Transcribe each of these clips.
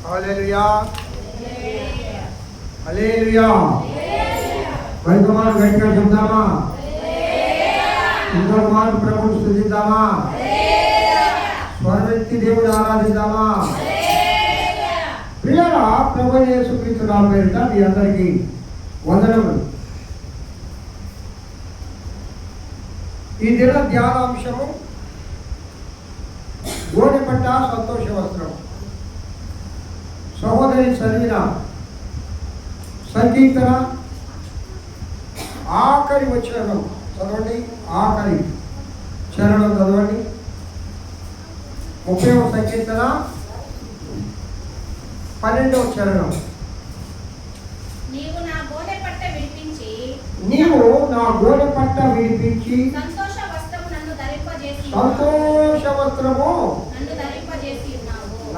హల్లెలూయా హల్లెలూయా. మరొక మాట గట్టిగా చెప్తామా? ఇంకొక మాట ప్రభువుని స్తుతిద్దామా? స్వరమెత్తి దేవుని ఆరాధిద్దామా? పిల్లరా, ప్రభు యేసుక్రీస్తు నామమున పేరిట మీ అందరికీ వందనములు. ఈ దిన ధ్యానాంశము గోనెపట్ట సంతోష వస్త్రం. సహోదరి చదివిన సంకీర్తన ఆఖరి వచనం చదవండి. ఆఖరి చరణం చదవండి. 30వ సంకీర్తన 12వ చరణం. నీవు నా గోనెపట్ట విడిపించి సంతోష వస్త్రము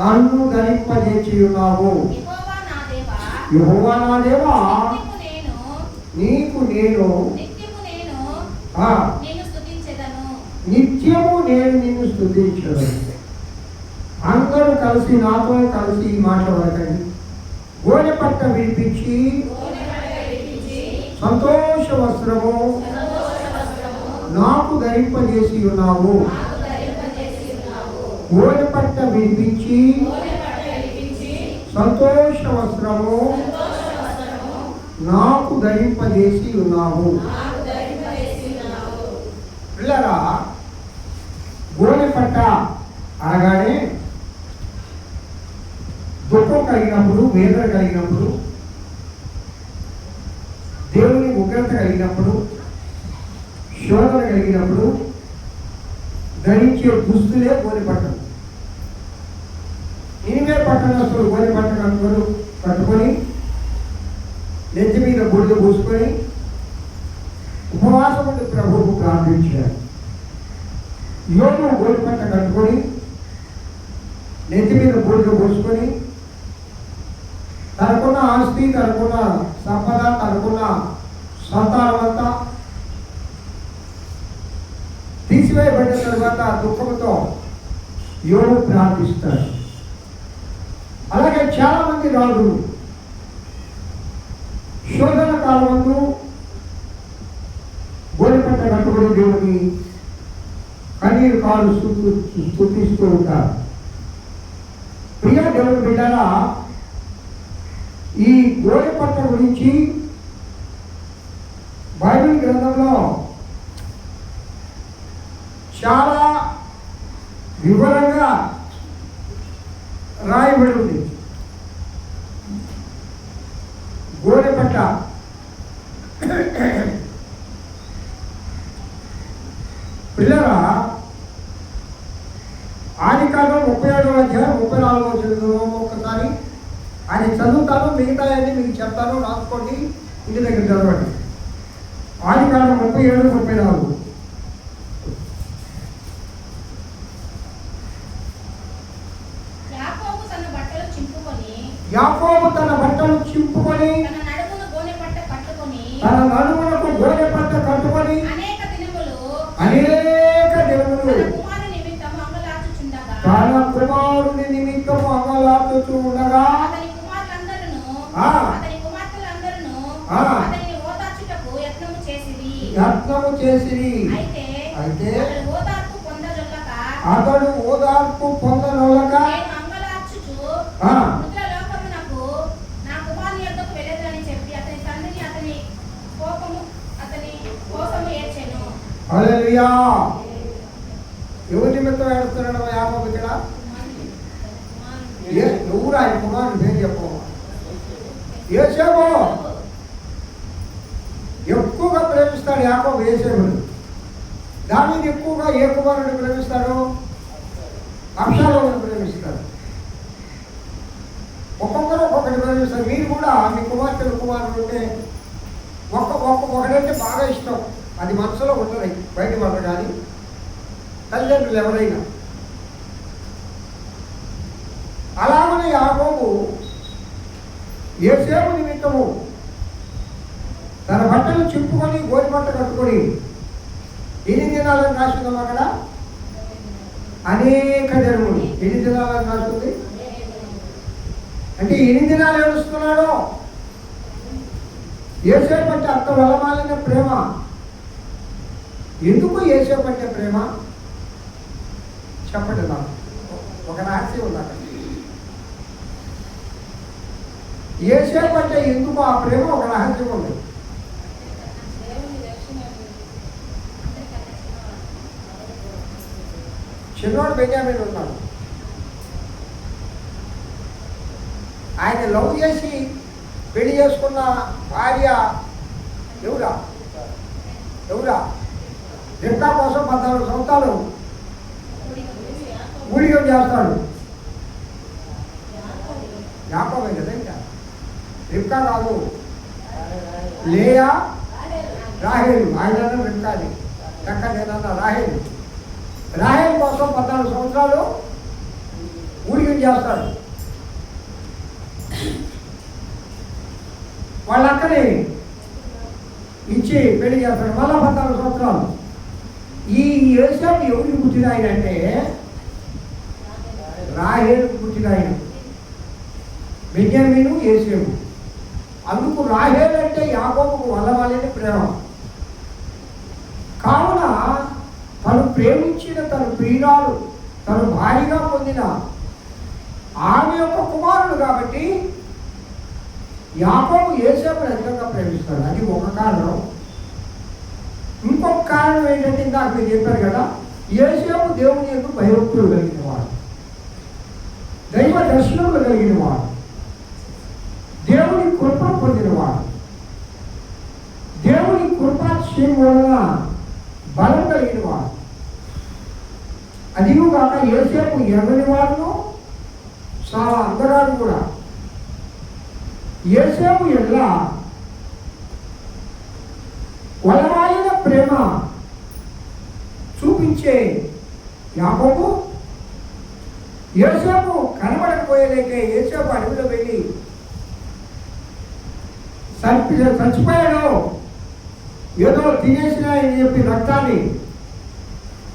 నన్ను ధరింపజేసి ఉన్నావు. యెహోవా నా దేవా, నీకు నేను నిత్యము నిన్ను స్తుతించెదను. అందరూ కలిసి నాతో కలిసి ఈ మాట వరకండి. గోనెపట్ట విడిపించి సంతోష వస్త్రము నాకు ధరింపజేసి ఉన్నావు. గోనెపట్ట విడిపించి సంతోష వస్త్రము నాకు ధరింపజేసి ఉన్నావు. పిల్లరా, గోనెపట్ట అనగానే దుఃఖం కలిగినప్పుడు, వేదన కలిగినప్పుడు, దేవుని ఉగ్రత కలిగినప్పుడు, శోధన కలిగినప్పుడు ధరించే దుస్తులే గోనెపట్టలు. నినివే పట్టణస్తులు గోనెపట్ట కట్టుకొని నెత్తి మీద బూడిద పూసుకొని ఉపవాసం ఉండి ప్రభువుకు ప్రార్థించారు. యోగు గోనెపట్ట కట్టుకొని నెత్తి మీద బూడిద పూసుకొని తనకున్న ఆస్తి, తనకున్న సంపద, తనకున్న సంతానమంతా తీసివేయబడిన తర్వాత దుఃఖంతో యోగు ప్రార్థిస్తాడు. అలాగే చాలా మంది రాజులు శోధన కాలమందు గోనెపట్ట కట్టుకుని దేవుని కన్నీరు కాలు స్తుతిస్తూ ఉంటారు. ప్రియ దేవుని బిడ్డలా, ఈ గోనెపట్ట గురించి బైబిల్ గ్రంథంలో చాలా వివరంగా రాయబడి ఉంది. గోనెపట్ట పిల్లరా, ఆదికాండం 37వ అధ్యాయం 34వ వచనం ఒక్కసారి అది చదువుతాను, మిగతాయని మీకు చెప్తాను, రాసుకోండి, ఇంటి దగ్గర చదవండి. ఆదికాండం 37, 34. యాకోబు తన బట్టలు చింపుకొని తన నడుమున గోనెపట్ట కట్టుకొని అనేక దినములు తన కుమారుని నిమిత్తము అంగలార్చుచు ఉండగా అతని కుమార్తెలందరూ అతనిని ఓదార్చుటకు యత్నము చేసిరి. అయితే అతడు ఓదార్పు పొందనొల్లక నేను అంగలార్చుచు మృతుల లోకమునకు నా కుమారుని యొద్దకు వెళ్ళేదని చెప్పి అతని తండ్రిని అతని కోసము ఏడ్చెను. హల్లెలూయా. ఎవరి నిమిత్తం ఏడుస్తున్నాడు యాకోబు ఇక్కడ? ఎవరు ఆయన కుమారుని పేరు చెప్పు? యోసేపు. ఎక్కువగా ప్రేమిస్తాడు యాకోబు యోసేపుని. దావీదు ఎక్కువగా ఏ కుమారుడిని ప్రేమిస్తాడు? అబ్షాలోముని ప్రేమిస్తాడు. ఒక్కొక్కరు ఒక్కొక్కటి ప్రేమిస్తారు. మీరు కూడా మీ కుమారుడు ఉంటే ఒకడంటే బాగా ఇష్టం, అది మనసులో ఉంటుంది, బయట మాట కానీ తల్లిదండ్రులు ఎవరైనా. అలాగనే యాకోబు యోసేపు నిమిత్తము తన బట్టలు చింపుకొని గోనెపట్ట కట్టుకొని ఎన్ని దినాలను రాసిందాం అక్కడ? అనేక జన్మలు. ఎన్ని దినాలను రాస్తుంది? అంటే ఎన్ని దినాలు ఏడుస్తున్నాడు? యోసేపు అంటే అంత వలమాలిన ప్రేమ. ఎందుకు యోసేపు అంటే ప్రేమ చెప్పండి నాకు. ఒక రహస్యం ఉంది అక్కడ. యోసేపు అంటే ఎందుకు ఆ ప్రేమ? ఒక రహస్యం ఉంది. చిన్నోడు బెంజామిన్ ఉన్నాడు. ఆయన లవ్ చేసి పెళ్లి చేసుకున్న భార్య ఎవరా రిబ్కా కోసం 14 సంవత్సరాలు ఊడిగం చేస్తాడు. యాకోబే కదా, ఇంకా రిబ్కా కాదు, లేయా రాహేలు. ఆయన రిబ్కాని చక్క నేనన్నా రాహేల్ కోసం 14 సంవత్సరాలు ఊడిగం చేస్తాడు. వాళ్ళ అక్కని ఇచ్చి పెళ్లి చేస్తాడు. మళ్ళా 14 సంవత్సరాలు. ఈ యోసేపు ఎవరికి పుట్టిన ఆయన అంటే రాహేలుకు పుట్టిన ఆయన. బెన్యామీను యోసేపు. అందుకు రాహేలు అంటే యాకోబుకు వల్లవాలని ప్రేమ. కావున తను ప్రేమించిన తన ప్రియురాలు, తను భారీగా పొందిన ఆమె యొక్క కుమారుడు కాబట్టి యాకోబు యోసేపును అధికంగా ప్రేమిస్తాడు. అది ఒక కారణం. ఇంకొక కారణం ఏంటంటే ఇందాక మీరు చెప్పారు కదా, యోసేపు దేవుని యొక్క భయభక్తులు కలిగిన వాడు, దైవ దర్శనములు కలిగిన వాడు, దేవుని కృపను పొందినవాడు, దేవుని కృపాక్షేమం వలన బలం కలిగిన వాడు. అదిగాక యోసేపు ఎర్రని వాడును, చాలా అందగాడు కూడా. యోసేపు ఎల్లా వలమాలిన ప్రేమ చూపించే యాకోబు యోసేపు కనబడకపోయేలేక యోసేపు అడవిలో వెళ్ళి చచ్చిపోయాడు, ఏదో తినేసిన అని చెప్పి రక్తాన్ని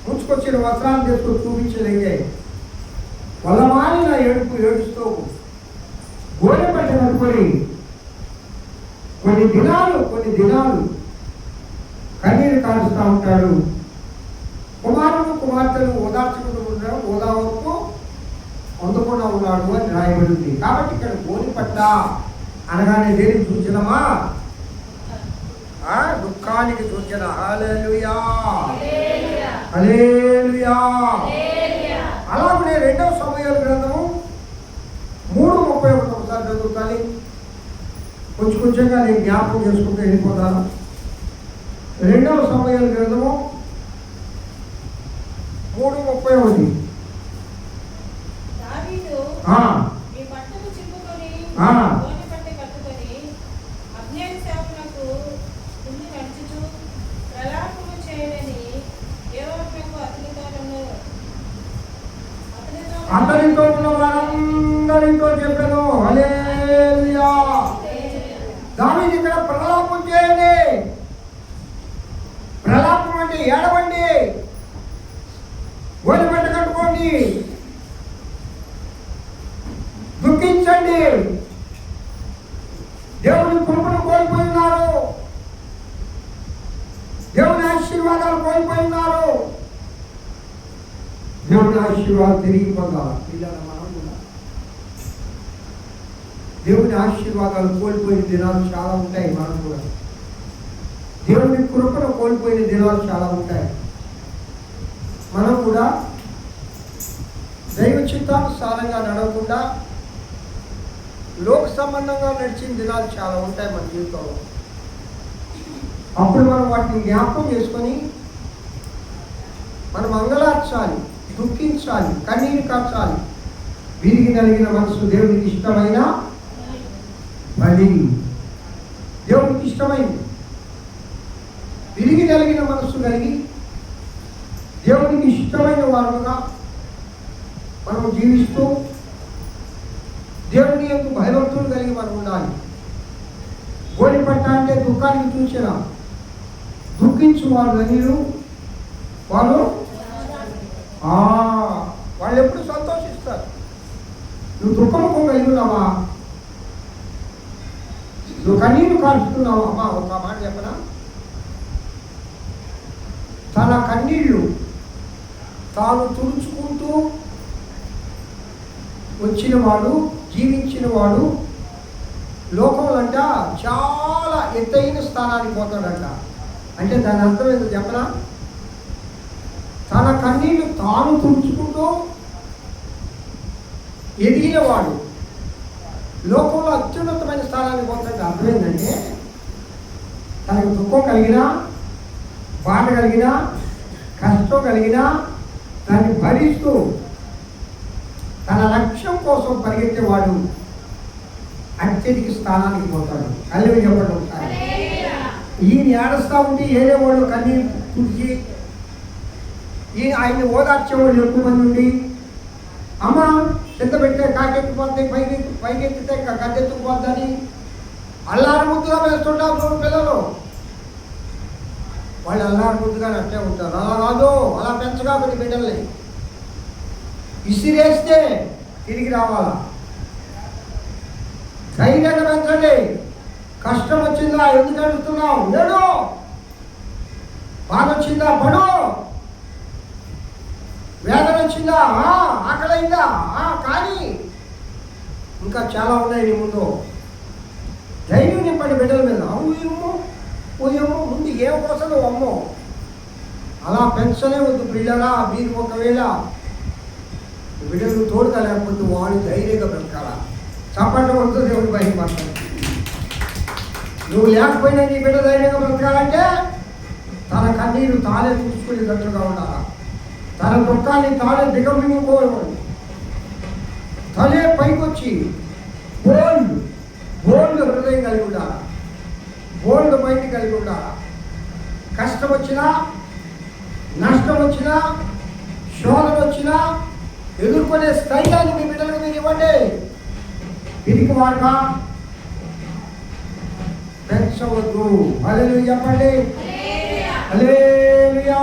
ముంచుకొచ్చిన వస్త్రాన్ని తీసుకొని చూపించలేకే వల్లమాలిన ఏడుస్తూ గోడె పట్టుకొని కొన్ని దినాలు కన్నీరు కాలుస్తూ ఉంటాడు. కుమార్తెలు ఓదార్చుకుంటూ ఉంటాడు, ఓదార్పు పొందకుండా ఉన్నాడు అని రాయబడింది. కాబట్టి ఇక్కడ గోని పట్ట అనగానే దేనికి సూచనమా? దుఃఖానికి సూచన. హల్లెలూయా, హల్లెలూయా. అలాగే 2వ సమూయేలు గ్రంథము 3:31 ఒకసారి చదువుతాను. కొంచెంగా నేను జ్ఞాపకం చేసుకుంటూ వెళ్ళిపోతాను. 2వ సమూయేలు గ్రంథము 3:31. అతనితో ఉన్న వారందరితో చెప్పాను. హల్లెలూయా. దావీదు ఇక్కడ ప్రలాపం చేయండి. ప్రలాపం అంటే ఏడవండి, ఒడి బట్ట కట్టుకోండి, దుఃఖించండి. దేవుని కృపను కోల్పోయినారు, దేవుని ఆశీర్వాదాలు కోల్పోయినారు. దేవుని ఆశీర్వాదం తిరిగి పొందాలి. పిల్లల మనం కూడా దేవుని ఆశీర్వాదాలు కోల్పోయిన దినాలు చాలా ఉంటాయి. మనం కూడా దేవుని కృపను కోల్పోయిన దినాలు చాలా ఉంటాయి. మనం కూడా దైవ చిత్తానుసారంగా నడవకుండా లోక సంబంధంగా నడిచిన దినాలు చాలా ఉంటాయి మన జీవితంలో. అప్పుడు మనం వాటిని జ్ఞాపకం చేసుకొని మనం అంగలార్చాలి, దుఃఖించాలి, కన్నీరు కార్చాలి. విరిగి నలిగిన మనసు దేవునికి ఇష్టమైన బలి. దేవునికి ఇష్టమైంది విరిగి నలిగిన మనస్సు కలిగి దేవునికి ఇష్టమైన వారుగా మనం జీవిస్తూ దేవుని యొక్క భయభక్తులు కలిగి మనం ఉండాలి. గోడి పట్ట అంటే దుఃఖానికి చూసిన దుఃఖించు వాళ్ళు ధనియులు, వాళ్ళు ఎప్పుడు సంతోషిస్తారు. నువ్వు దుఃఖముఖం కలిగి ఉన్నావా? నువ్వు కన్నీరు కాల్చుతున్నావు అమ్మా. ఒక మాట చెప్పనా, తన కన్నీళ్ళు తాను తుడుచుకుంటూ వచ్చిన వాడు, జీవించిన వాడు లోకంలో అంట చాలా ఎత్తైన స్థానానికి పోతాడంట. అంటే దాని అర్థం ఏంటో చెప్పనా, తన కన్నీళ్ళు తాను తుడుచుకుంటూ ఎదిగిన వాడు లోకంలో అత్యున్నతమైన స్థానానికి పోతాడు. అర్థం ఏంటంటే తనకు దుఃఖం కలిగినా, బాధ కలిగినా, కష్టం కలిగినా దాన్ని భరిస్తూ తన లక్ష్యం కోసం పరిగెత్తేవాడు అత్యధిక స్థానానికి పోతాడు. అల్లు చెప్పడం ఒకసారి. ఈయన ఏడుస్తూ ఉంటే ఏడేవాళ్ళు కన్నీరు తుడిచి ఈయన ఆయన్ని ఓదార్చేవాళ్ళు ఎక్కువ మంది ఉండి, అమ్మ కింద పెడితే కాకెత్తిపోతాయి, పైకెత్తితే గద్దెత్తుకుపోద్దని అల్లారు ముద్దుగా వేస్తుంటారు చూడు పిల్లలు. వాళ్ళు అల్లారు ముద్దుగానే అట్టే ఉంటారు. అలా కాదు, అలా పెంచగా కొన్ని బిడ్డల్ని ఇసిరేస్తే తిరిగి రావాలా. ధైర్యంగా పెంచండి. కష్టం వచ్చిందా, ఎందుకు అడుగుతున్నావు, లేడు. బాధ వచ్చిందా, పడు. వేదన వచ్చిందా, ఆకలైందా, కానీ ఇంకా చాలా ఉన్నాయి నీ ముందు. ధైర్యం నింపండి బిడ్డల మీద. అవుయేమో పోయేమో ముందు ఏం కోసం అమ్మో అలా పెంచనే వద్దు పిల్లరా. మీరు ఒకవేళ బిడ్డలు తోడుగా లేకపోతే వాడు ధైర్యంగా బ్రతకాల. చప్పట్లు కొడుతూ దేవుడు భయపడతాడు. నువ్వు లేకపోయినా నీ బిడ్డ ధైర్యంగా బ్రతకాలంటే తన కన్నీరు తానే చూసుకునేటట్లుగా ఉండాలా. తన దుఃఖాన్ని తానే దిగమింగుకోవాలి. తనే పైకొచ్చి బోల్డ్ హృదయం కలిగి ఉండాలా. బోల్డ్ మైండ్ కలిగి ఉండాలా. కష్టం వచ్చినా, నష్టం వచ్చినా, శోధన వచ్చినా ఎదుర్కొనే స్థైర్యాన్ని మీ బిడ్డలకు మీరు ఇవ్వండి. తిరిగి వాడుగా పెంచవద్దు. హల్లెలూయా చెప్పండి. హల్లెలూయా.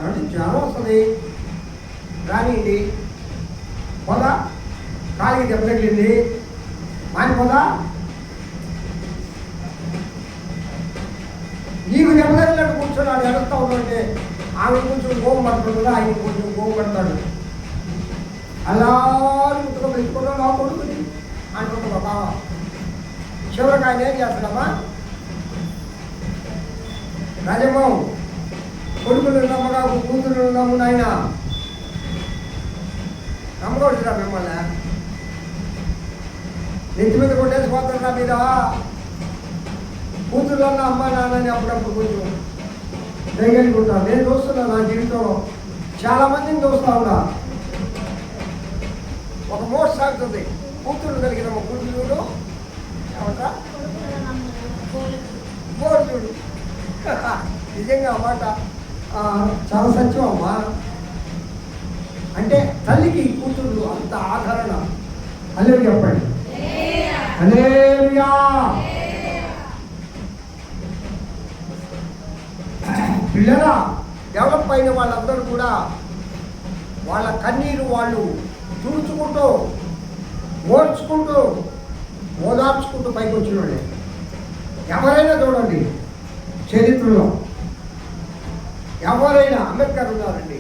అంటే జ్వరం వస్తుంది రానియండి, పోదా. కాలికి దెబ్బ తగిలింది మానిపోదా. నీకు దెబ్బ తగిలినట్టు కూర్చొని ఎడుస్తూ ఉందంటే ఆమె కొంచెం గోము పడుతుంది కదా, ఆయన కొంచెం గోము పడతాడు. అలా ముట్టుగా పెట్టుకోవడం నా కొడుకుని అంటున్నా బాబా. చివరికి ఆయన ఏం చేస్తాడమ్మా, రాజమ్మ కొడుకులు నమ్మగా కూతురు నమ్ము నాయన నమ్మకూడదురా మిమ్మల్ని. నెత్తి మీద కొట్టేసిపోతారా మీద. కూతురున్న అమ్మ నాన్నని అప్పుడప్పుడు కొంచెం దయగలుగుంటాను. నేను చూస్తున్నా నా జీవితంలో చాలామందిని చూస్తా ఉన్నా. ఒక మోట సాగుతుంది. కూతురు కలిగిన ఒక కూతురు ఏమంటా చూడు. నిజంగా అన్నమాట చాలా సత్యం అమ్మా. అంటే తల్లికి కూతురు అంత ఆదరణ. హల్లెలూయా చెప్పండి. హల్లెలూయా. పిల్లల డెవలప్ అయిన వాళ్ళందరూ కూడా వాళ్ళ కన్నీరు వాళ్ళు తుడుచుకుంటూ, ఓడ్చుకుంటూ, ఓదార్చుకుంటూ పైకి వచ్చిన వాళ్ళే. ఎవరైనా చూడండి చరిత్రలో, ఎవరైనా అంబేద్కర్ ఉన్నారండి.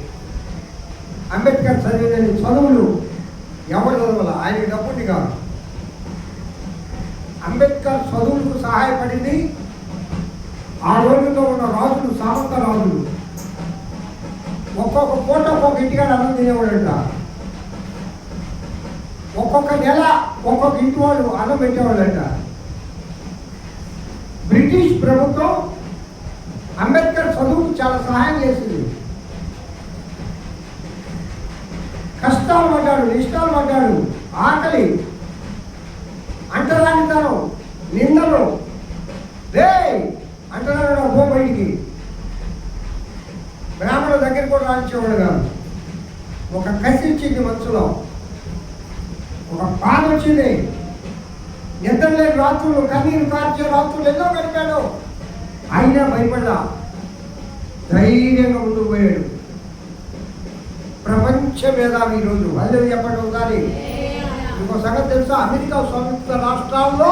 అంబేద్కర్ చదివిన చదువులు ఎవరు చదవాల, ఆయన డబ్బుని కాదు. అంబేద్కర్ చదువులకు సహాయపడింది ఆ రోజుల్లో ఉన్న రాజులు, సామంత రాజులు. ఒక్కొక్క పూట ఒక్కొక్క ఇంటికాడ అన్నం తినేవాడంట. ఒక్కొక్క నెల ఒక్కొక్క ఇంటి వాళ్ళు అన్నం పెట్టేవాళ్ళంట. బ్రిటిష్ ప్రభుత్వం అంబేద్కర్ చదువుకు చాలా సహాయం చేసింది. కష్టాలు పడ్డాడు, ఇష్టాలు పడ్డాడు, ఆకలి, అంటరానితనం, నిందలు రే అంటున్నాడు. పో బయటికి. బ్రాహ్మణుల దగ్గర కూడా రానిచ్చేవాడు కాదు. ఒక కసి వచ్చింది మనసులో, ఒక బాధ వచ్చింది. నిద్రలేని రాత్రులు, కన్నీరు కార్చే రాత్రులు ఎన్నో గడిపాడు. అయినా భయపడ్డా, ధైర్యంగా ముందుకు పోయాడు. ప్రపంచ మేధావి ఈరోజు. అల్లెలు చెప్పండి ఒకసారి. మీకు సంగతి తెలుసా, అమెరికా సంయుక్త రాష్ట్రాల్లో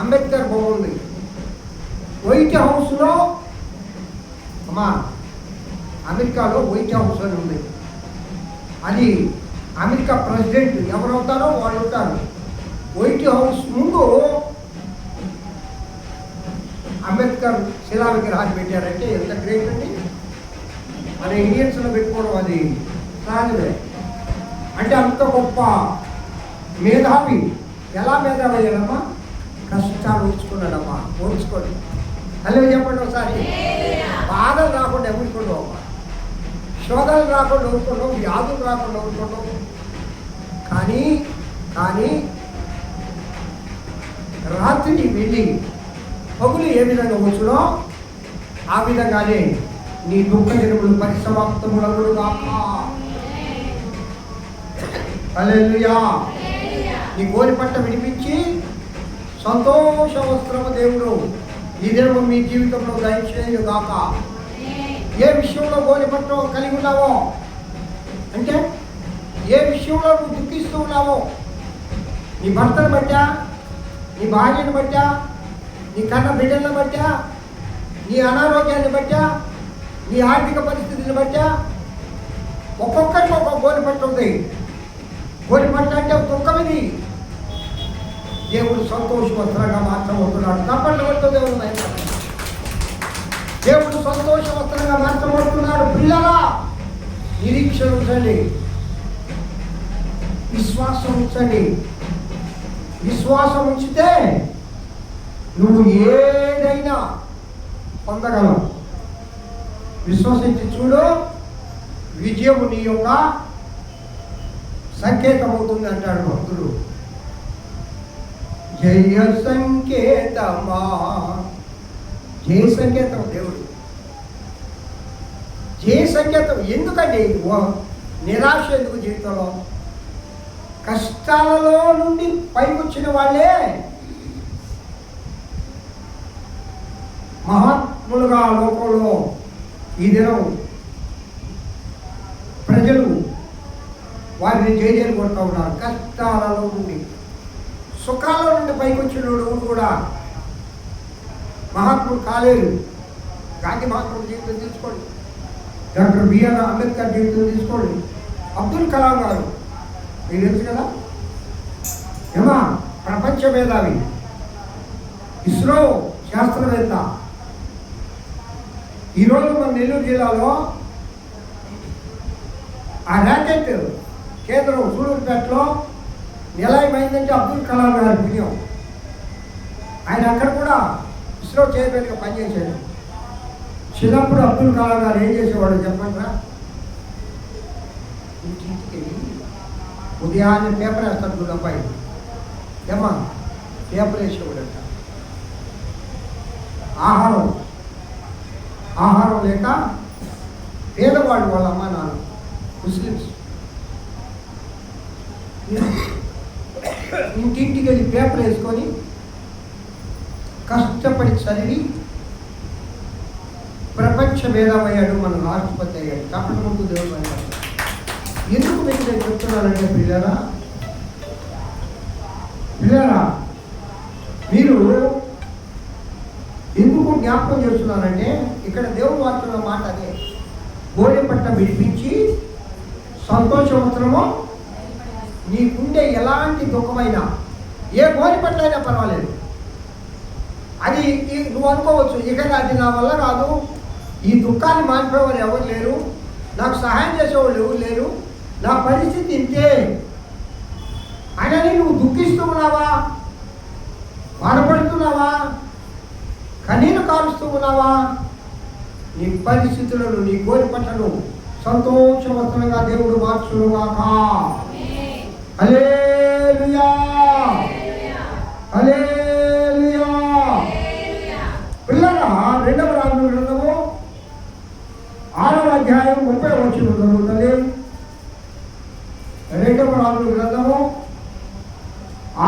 అంబేద్కర్ బొమ్మ ఉంది. వైట్ హౌస్లో అమ్మా, అమెరికాలో వైట్ హౌస్ అని ఉంది. అది అమెరికా ప్రెసిడెంట్ ఎవరవుతారో వాళ్ళు ఉంటారు. వైట్ హౌస్ ముందు అంబేద్కర్ శిలా విగ్రహాన్ని పెట్టారంటే ఎంత గ్రేట్ అండి. మన ఇండియన్స్లో పెట్టుకోవడం అది సహజమే. అంటే అంత గొప్ప మేధావి. ఎలా మేధావి అయ్యాడమ్మా? కష్టాలు ఓర్చుకున్నాడమ్మా. ఓర్చుకోండి. హలో చెప్పండి ఒకసారి. బాధలు రాకుండా ఊరుకోండు అమ్మా, శోధనలు రాకుండా ఊరుకోండు, వ్యాధులు రాకుండా ఊరుకోండు. కానీ రాత్రికి వెళ్ళి పగులు ఏ విధంగా వచ్చునో ఆ విధంగానే నీ దుఃఖ దినములు పరిసమాప్తములగును గాక. హల్లెలూయా. నీ గోరి పట్ట విడిపించి సంతోష వస్త్రము దేవుడు ఈ దినము మీ జీవితంలో దయచేయుగాక. ఏ విషయంలో గోరి పట్ట కలిగి ఉన్నావో, అంటే ఏ విషయంలో నువ్వు దుఃఖిస్తూ ఉన్నావో, నీ భర్తను బట్టా, నీ భార్యను బట్టా, నీ కన్న బిడ్డలను బట్టా, నీ అనారోగ్యాన్ని బట్టా, నీ ఆర్థిక పరిస్థితిని బట్టా, ఒక్కొక్కరికి ఒక్కొక్క గోరి పట్ట ఉంది. గోరి పట్ట అంటే దుఃఖం. ఇది దేవుడు సంతోషవస్త్రంగా మార్చబోతున్నాడు. తప్పండి వద్దు. దేవుడు సంతోషవస్త్రంగా మార్చబోతున్నాడు. పిల్లలా, నిరీక్షణ ఉంచండి, విశ్వాసం ఉంచండి. విశ్వాసం ఉంచితే నువ్వు ఏదైనా పొందగలవు. విశ్వసించి చూడు, విజయము నీ యొక్క సంకేతం అవుతుంది అంటాడు భక్తుడు. జయ సంకేతమా. జయ సంకేతం దేవుడు. జయ సంకేతం ఎందుకండి? నిరాశ ఎందుకు జీవితంలో? కష్టాలలో నుండి పైకి వచ్చిన వాళ్ళే మహాత్ములుగా లోకంలో ఈ దినం ప్రజలు వారిని జయజయలు కొడుతూ ఉన్నారు. కష్టాలలో నుండి, సుఖాల నుండి పైకి వచ్చినోడు కూడా మహాత్ముడు కాలేరు. గాంధీ మహాత్ముడు జీవితం తీసుకోండి, డాక్టర్ బిఆర్ అంబేద్కర్ జీవితం తీసుకోండి, అబ్దుల్ కలాం గారు మీకు తెలుసు కదా, ఏమా ప్రపంచ మేధావి, ఇస్రో శాస్త్రవేత్త. ఈరోజు మన నెల్లూరు జిల్లాలో ఆ ర్యాకెట్ కేంద్రం సూళ్ళూరుపేటలో నిలయమైందంటే అబ్దుల్ కలాం గారి పుణ్యం. ఆయన అక్కడ కూడా ఇస్రో చైర్మన్గా పనిచేశాడు. చిన్నప్పుడు అబ్దుల్ కలాం గారు ఏం చేసేవాడు చెప్పండి? ఇంటికి ఉదయాన్నే పేపర్ వేస్తాడు చూడు అబ్బాయి, ఏమా పేపర్ వేసేవాడంట. ఆహారం లేక పేదవాడు వాళ్ళ అమ్మ నాన్న ముస్లిమ్స్ ఇంటింటికి వెళ్ళి పేపర్ వేసుకొని కష్టపడి చదివి ప్రపంచ మేధావయ్యాడు, మన రాష్ట్రపతి అయ్యాడు. తప్పటి ముందు దేవుడు అయ్యాడు. ఎందుకు మీకు నేను చెప్తున్నానంటే పిల్లరా, మీరు ఎందుకు జ్ఞాపకం చేస్తున్నానంటే ఇక్కడ దేవుడు వాడుతున్న మాట అదే. గోడె పట్ట విడిపించి సంతోషవస్త్రము. నీకుండే ఎలాంటి దుఃఖమైనా, ఏ గోడె పట్ల అయినా పర్వాలేదు, అది నువ్వు అనుకోవచ్చు, ఇక అది నా వల్ల కాదు, ఈ దుఃఖాన్ని మానిపోయేవారు ఎవరు లేరు, నాకు సహాయం చేసేవాళ్ళు ఎవరు లేరు, నా పరిస్థితి ఇంతే అని నువ్వు దుఃఖిస్తూ ఉన్నావా, బాధపడుతున్నావా, కన్నీరు కారుస్తూ ఉన్నావా? నీ పరిస్థితులను, నీ గోరి పట్లను సంతోషవంతంగా దేవుడు మార్చుగాక. హల్లెలూయా, హల్లెలూయా. పిల్లల 2వ రాజుల గ్రంథము 6వ అధ్యాయం 30వ వచనం చదువుతుంది. 2వ రాజుల గ్రంథము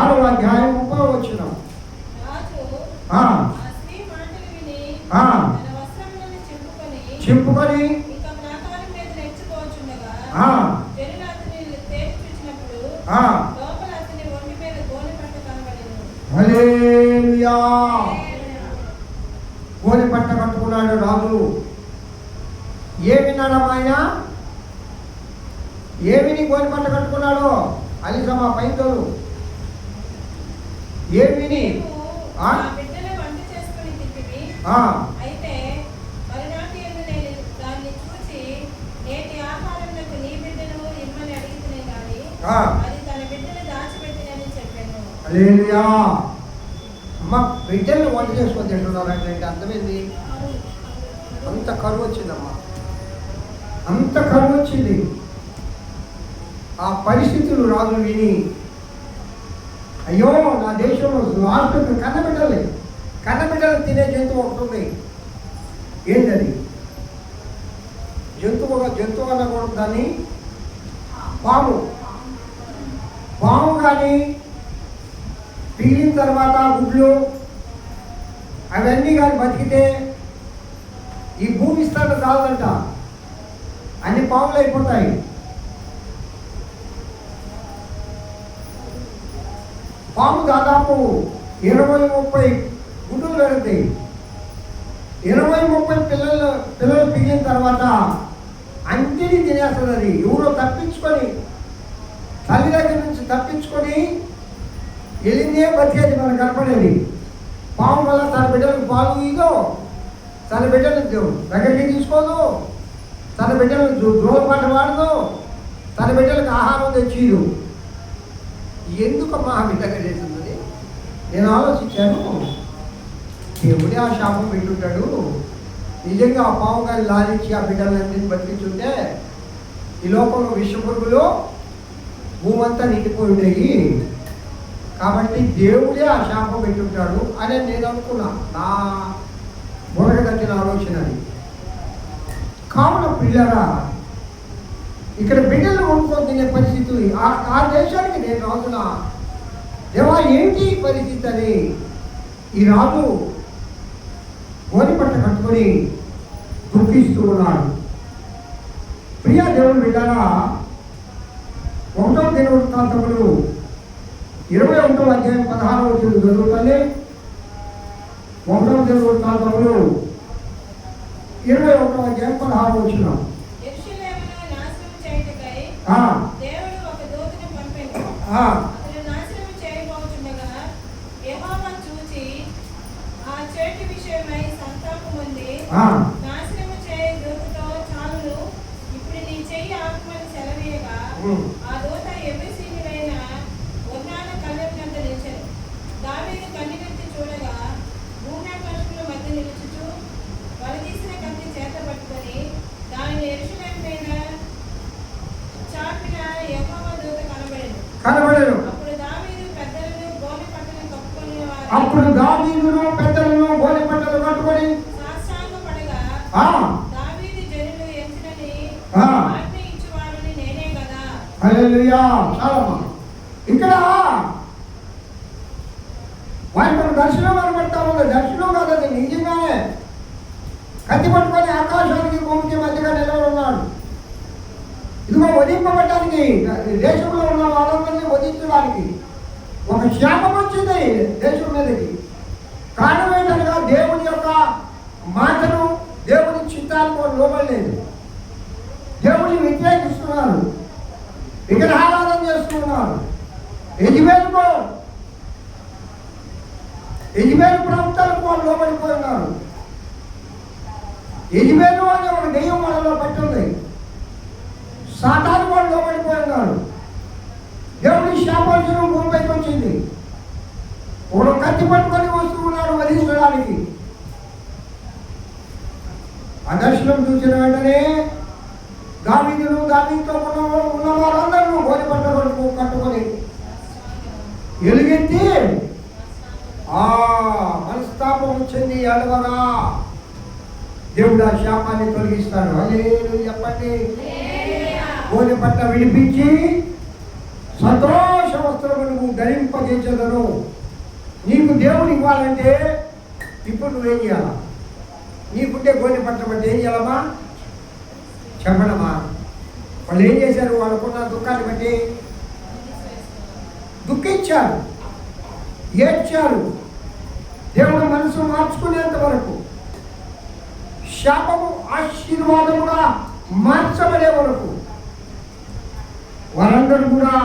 6వ అధ్యాయం 30వ వచనం. చింపుకొని హల్లెలూయా. గోనె పట్ట కట్టుకున్నాడు రాజు. ఏమిన్నాడమ్మా ఆయన? ఏమిని గోనె పట్ట కట్టుకున్నాడు? అలిసమా పైతోలు ఏమిని? ఆ బిడ్డలు వంట చేసుకొని తింటివి. అయితే మరునాటి యందు నేను దాన్ని చూసి, నేటి ఆహారమునకు నీ బిడ్డను ఇమ్మని అడిగితేనే గాని అది తన బిడ్డను దాచిపెట్టినని చెప్పాను. హల్లెలూయా. అమ్మ, బిడ్డలు వంట చేసుకొని తింటున్నారు అంటే అర్థమైంది. అంత కరువు వచ్చిందమ్మా, అంత కరువు వచ్చింది. ఆ పరిస్థితులు రాజు విని, అయ్యో నా దేశంలో లాస్ట్ కన్నబిడ్డలు తినే జంతువు ఒకటి ఉంది. ఏంటది? జంతువు అనకూడదు దాన్ని, పాము కానీ పీలిన తర్వాత గుడ్లు అవన్నీ కానీ బతికితే ఈ భూమి స్థానం చాలదంట, అన్ని పాములు అయిపోతాయి. పాము దాదాపు 20-30 గుడ్డులు పెడతాయి. 20-30 పిల్లలు పిగిలిన తర్వాత అంటిని తినేస్తుంది. అది ఎవరో తప్పించుకొని, తల్లి దగ్గర నుంచి తప్పించుకొని వెళ్ళిందే బతికేది మనకు కనపడేది. పాము వల్ల తన బిడ్డలకు పాలు ఇదో, తన బిడ్డలు దగ్గరికి తీసుకోదు, తన బిడ్డలకు జోలపాట వాడదు, తన బిడ్డలకు ఆహారం తెచ్చిదు. ఎందుకమ్మా ఆ విధంగా చేసింది? నేను ఆలోచించాను, దేవుడే ఆ శాపం పెట్టుంటాడు. నిజంగా ఆ పాము గారి లాలించి ఆ బిడ్డలన్నింటినీ బతికించుంటే ఈ లోకంలో విషపురుగులు భూమంతా నిండిపోయి ఉండేవి. కాబట్టి దేవుడే ఆ శాపం పెట్టుంటాడు అని నేను అనుకున్నా. నా బుర్రకు తట్టిన ఆలోచన అది. కావున పిల్లరా, ఇక్కడ బిడ్డలు వండుకొని తినే పరిస్థితి ఆ దేశానికి నేను రాజునా, దేవా ఏంటి పరిస్థితి అని ఈ రాజు గోనె పట్ట కట్టుకొని దుఃఖిస్తూ ఉన్నాడు. ప్రియా దేవుని బిడ్డరా, 1వ దినవృత్తాంతములు 21వ అధ్యాయం 16వ వచనం చదువుతానే. 1వ దినవృత్తాంతములు 21వ అధ్యాయం 16వ వచనం. దేవుడు ఒక దూతను పంపెను. అతడు నాశనం చేయబోచుండగా యెహోవా చూచి ఆ చేటి విషయమై సంతాపముంది, నాశనం చేయ దూతతో చాలును, ఇప్పుడు నీ చెయ్యి ఆత్మని సెలవీయగా ఆ దూత ఎబెసీయుడైన ఒర్నాను కళ్ళెత్తినంత నిలిచెను. దావీదు కన్నెత్తి చూడగా భూమ్యాకాశముల మధ్య నిలుచుచు వలదీసిన కత్తి చేత పట్టుకొని దానిని యెరూషలేము పైన చాపిన యెహోవా దూత కనబడెను. అప్పుడు దావీదు పెద్దలను గోనె పట్టలు కట్టుకొని సాష్టాంగపడగా దావీదు జనులు ఎంచినని ఆజ్ఞ ఇచ్చువాడని నేనే కదా. హల్లెలూయా. చాలమ్మా, ఇక్కడ వారికి దర్శనం కనబడతా ఉంది. దర్శనం కాదండి, నిజంగానే కత్తి పట్టుకొని ఆకాశానికి భూమికి మధ్యగా నిలబడి ఉన్నాడు. ఇదిగో వధింపబడటానికి, దేశంలో ఉన్న వాళ్ళందరినీ వధించడానికి ఒక శాపం వచ్చింది దేశం మీదకి. కారణం ఏంటనగా దేవుని యొక్క మాటను, దేవుని చిత్తానికి వాళ్ళు లోబడలేదు. దేవుని వ్యతిరేకిస్తున్నారు, విగ్రహారాధన చేస్తున్నారు. యెజబెలు ప్రాంతాలకు వాళ్ళు లోబడిపోయి ఉన్నారు. యెజబెలు అనే ఒక దెయ్యం వాళ్ళలో పట్టింది. సాతాను వాళ్ళు లోబడిపోయి ఉన్నారు. దేవుని శాపం భూమిపైకి వచ్చింది. ఒకడు కత్తి పట్టుకొని వస్తూ ఉన్నాడు వధించడానికి. ఆ దర్శనం చూసిన వెంటనే దావీదుతో ఉన్న వారందరూ గోనె పట్ట కట్టుకొని ఎలుగెత్తి మనస్తాపం వచ్చింది, అడవగా దేవుడు ఆ శాపాన్ని తొలగిస్తాడు. హల్లెలూయా చెప్పండి. గోనె పట్ట విడిపించి సంతోష వస్త్రమును నువ్వు ధరింపజేసేదను. నీకు దేవుడు ఇవ్వాలంటే ఇప్పుడు నువ్వేం చేయాలా? నీకుంటే గోనె పట్ట బట్టి ఏం చేయాలమ్మా చెప్పడమ్మా. వాళ్ళు ఏం చేశారు? వాళ్ళకున్న దుఃఖాన్ని బట్టి దుఃఖించారు. ఏడ్చారు. దేవుడు మనసు మార్చుకునేంత వరకు, శాపము ఆశీర్వాదముగా మార్చబడే వరకు వారందరూ కూడా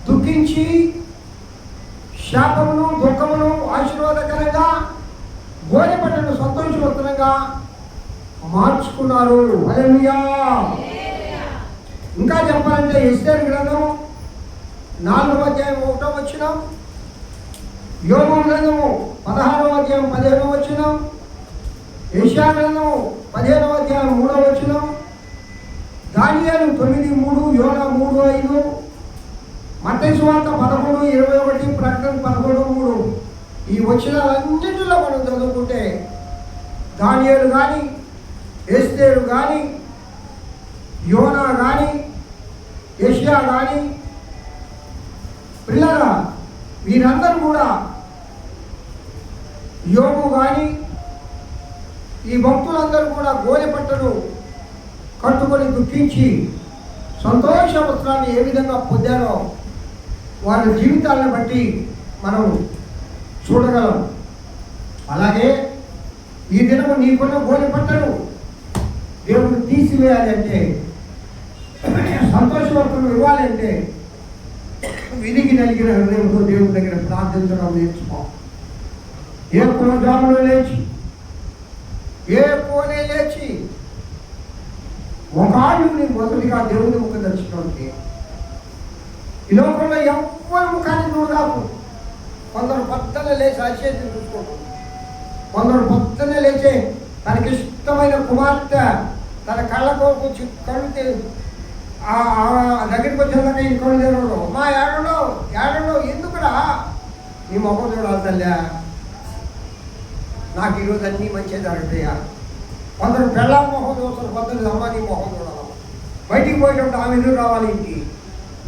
దుఃఖించి శాపమును దుఃఖమును ఆశీర్వాదకరంగా గోనెపట్టను సంతోషవంతంగా మార్చుకున్నారు. హల్లెలూయా. ఇంకా చెప్పాలంటే ఎస్తేరు గ్రంథం 4వ అధ్యాయం 1వ వచనం, యోబు గ్రంథము 16వ అధ్యాయం 15వ వచనం, యెషయా గ్రంథము 15వ అధ్యాయం 3వ వచనం, దానియేలు 9:3, యోనా 3:5, మత్తయి సువార్త 13:21, ప్రకటన 11:3. ఈ వచనాలన్నిటిలో మనం చదువుకుంటే దానియేలు కానీ, ఎస్తేరు కానీ, యోనా కానీ, యెషయా కానీ, పిల్లల వీరందరూ కూడా, యోబు కానీ, ఈ భక్తులందరూ కూడా గోనెపట్టను కట్టుకొని దుఃఖించి సంతోష వస్త్రాన్ని ఏ విధంగా పొందారో వారి జీవితాలను బట్టి మనం చూడగలం. అలాగే ఈ దినము నీకున్న గోనెపట్టను దేవుడు తీసివేయాలి అంటే, సంతోష వస్త్రం ఇవ్వాలి అంటే, విధికి నలిగిన హృదయంతో దేవుడి దగ్గర ప్రార్థించడం నేర్చుకో. ఏ కోజాములో లేచి, ఏ కోనే లేచి ఒక ఆయుని మొదటిగా దేవుని ముఖ దర్శనానికి. ఈ లోకంలో ఎవరి ముఖాన్ని చూడరాకు. కొందరు పొద్దున లేచి అచేతిని చూసుకోవడం, కొందరు పొద్దున లేచి తనకిష్టమైన కుమార్తె తన కళ్ళకు వచ్చి కళ్ళు దగ్గరికి వచ్చేదాకా ఈ కళ్ళు తెరవడం, మా ఏడలో ఎందుకురా నీ మొహం చూడాలి తల్లా, నాకు ఈరోజు అన్నీ మంచిగా జరుగుతాయా. కొందరు పెళ్ళ మొహం చూస్తారు, కొందరు అమ్మ నీ మొహం చూడాలి. బయటికి పోయేటప్పుడు ఆమె ఎదురు రావాలి ఇంటికి.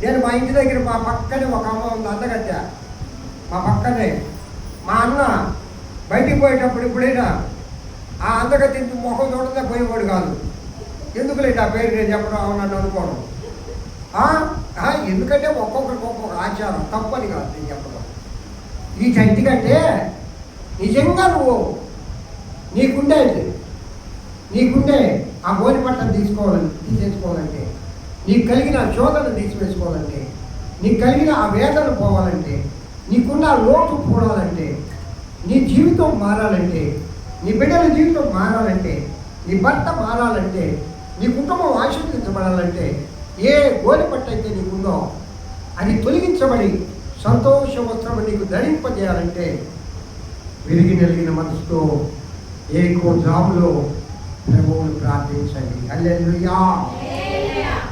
నేను మా ఇంటి దగ్గర మా పక్కనే ఒక అమ్మ ఉంది, అందగట్టా మా పక్కనే. మా అన్న బయటికి పోయేటప్పుడు ఎప్పుడైనా ఆ అందగత్తి మొహం చూడదే పోయేవాడు కాదు. ఎందుకులేండి ఆ పేరు నేను చెప్పడం నన్ను అనుకోవడం. ఎందుకంటే ఒక్కొక్కరికి ఒక్కొక్క ఆచారం, తప్పని కాదు నేను చెప్పడం. ఈ ఎందుకంటే నిజంగా నువ్వు నీకుండే ఆ గోనెపట్టను తీసేసుకోవాలంటే, నీకు కలిగిన శోధన తీసివేసుకోవాలంటే, నీకు కలిగిన ఆ వేదన పోవాలంటే, నీకున్న లోటు పోవాలంటే, నీ జీవితం మారాలంటే, నీ బిడ్డల జీవితం మారాలంటే, నీ భర్త మారాలంటే, నీ కుటుంబం ఆశీర్వదించబడాలంటే, ఏ గోనెపట్టు అయితే నీకుందో అది తొలగించబడి సంతోష వస్త్రము నీకు ధరింపజేయాలంటే విరిగి నలిగిన మనసుతో ఏకో జాములో ప్రభువును ప్రార్థించండి. హల్లెలూయా.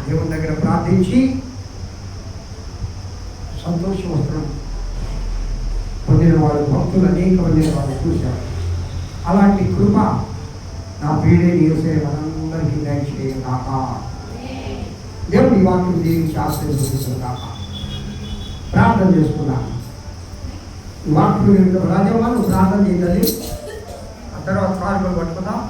దేవుని దగ్గర ప్రార్థించి సంతోష వస్త్రం పొందిన వారు భక్తులు అనేక మంది వాళ్ళు చూశారు. అలాంటి కృప నా ప్రియుడైన యేసయ్య మనందరికీ దయచేయను గాక. దేవుడి వాక్యం దీవించి ఆశీర్వదించును గాక. ప్రార్థన చేసుకున్నాను. వాక్యం రాజవ్వ నువ్వు ప్రార్థన చేయాలి. ఆ తర్వాత కార్యక్రమం పట్టుకుందాం.